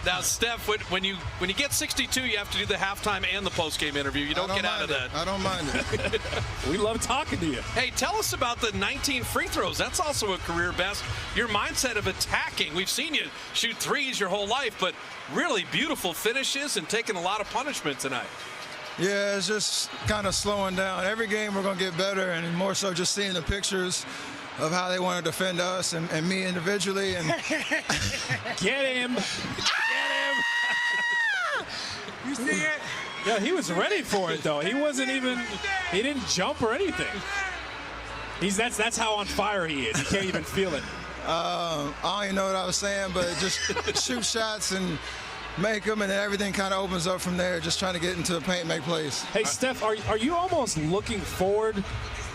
Now, Steph, when you get 62, you have to do the halftime and the postgame interview. You don't get out of that. I don't mind it. We love talking to you. Hey, tell us about the 19 free throws. That's also a career best. Your mindset of attacking. We've seen you shoot threes your whole life, but really beautiful finishes and taking a lot of punishment tonight. Yeah, it's just kind of slowing down. Every game we're going to get better, and more so just seeing the pictures of how they want to defend us and me individually. And Get him. Get him. You see it? Yeah, he was ready for it, though. He didn't jump or anything. That's how on fire he is. He can't even feel it. I don't even know what I was saying, but just shoot shots and make them, and then everything kind of opens up from there, just trying to get into the paint and make plays. Hey, Steph, are you almost looking forward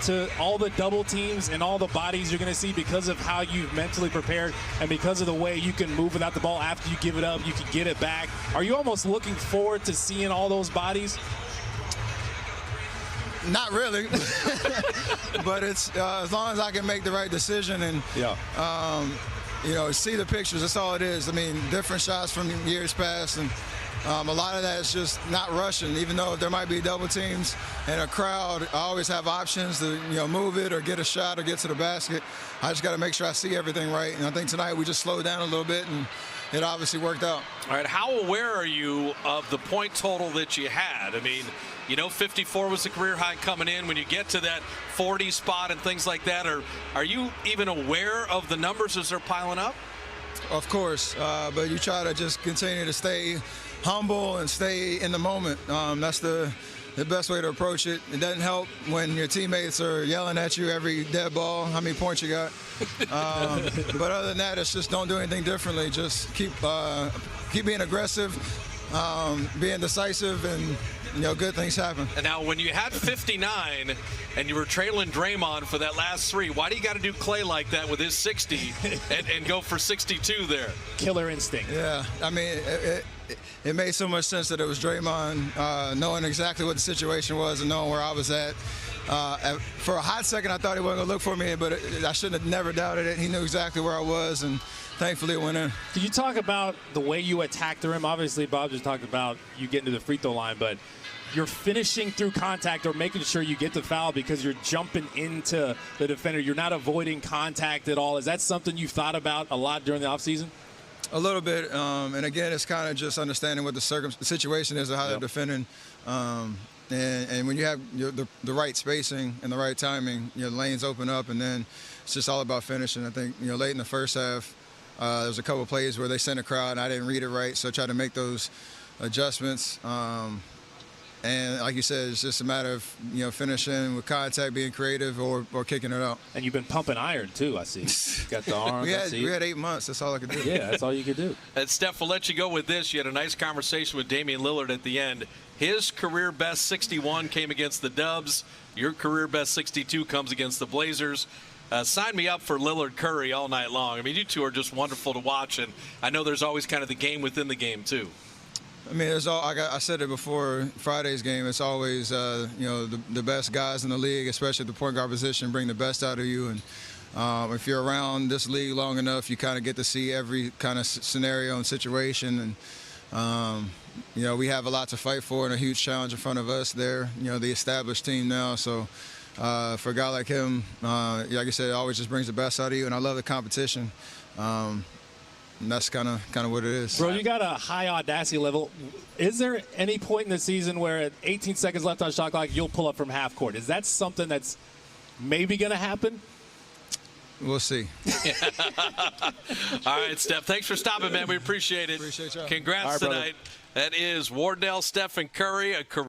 to all the double teams and all the bodies you're going to see because of how you've mentally prepared and because of the way you can move without the ball after you give it up, you can get it back? Are you almost looking forward to seeing all those bodies? Not really, but it's as long as I can make the right decision and see the pictures. That's all it is. I mean, different shots from years past, and a lot of that is just not rushing. Even though there might be double teams and a crowd, I always have options to move it or get a shot or get to the basket. I just got to make sure I see everything right. And I think tonight we just slowed down a little bit, and it obviously worked out. All right, how aware are you of the point total that you had? I mean, 54 was the career high coming in. When you get to that 40 spot and things like that, are you even aware of the numbers as they're piling up? Of course, but you try to just continue to stay humble and stay in the moment. That's the best way to approach it. It doesn't help when your teammates are yelling at you every dead ball, how many points you got. But other than that, it's just don't do anything differently. Just keep being aggressive, being decisive, and good things happen. And now, when you had 59 and you were trailing Draymond for that last three, why do you got to do Clay like that with his 60 and go for 62 there? Killer instinct. Yeah, I mean, it made so much sense that it was Draymond, knowing exactly what the situation was and knowing where I was at. For a hot second, I thought he wasn't going to look for me, but I shouldn't have never doubted it. He knew exactly where I was, and thankfully it went in. Can you talk about the way you attack the rim? Obviously, Bob just talked about you getting to the free throw line, but you're finishing through contact or making sure you get the foul because you're jumping into the defender. You're not avoiding contact at all. Is that something you've thought about a lot during the offseason? A little bit, and again, it's kind of just understanding what the situation is and how they're defending. And when you have the right spacing and the right timing, the lanes open up, and then it's just all about finishing. I think late in the first half, there was a couple of plays where they sent a crowd, and I didn't read it right, so I tried to make those adjustments. And like you said, it's just a matter of finishing with contact, being creative, or kicking it out. And you've been pumping iron too, I see. Got the arm. we had 8 months. That's all I could do. Yeah, that's all you could do. And Steph, we'll let you go with this. You had a nice conversation with Damian Lillard at the end. His career best 61 came against the Dubs. Your career best 62 comes against the Blazers. Sign me up for Lillard Curry all night long. I mean, you two are just wonderful to watch, and I know there's always kind of the game within the game too. I mean, I said it before Friday's game. It's always, the best guys in the league, especially at the point guard position, bring the best out of you. And if you're around this league long enough, you kind of get to see every kind of scenario and situation. And, we have a lot to fight for and a huge challenge in front of us there, the established team now. So for a guy like him, like I said, it always just brings the best out of you. And I love the competition. And that's kind of what it is. Bro, you got a high audacity level. Is there any point in the season where at 18 seconds left on shot clock, you'll pull up from half court? Is that something that's maybe going to happen? We'll see. All right, Steph, thanks for stopping, man. We appreciate it. Appreciate y'all. Congrats tonight. That is Wardell Stephen Curry, a career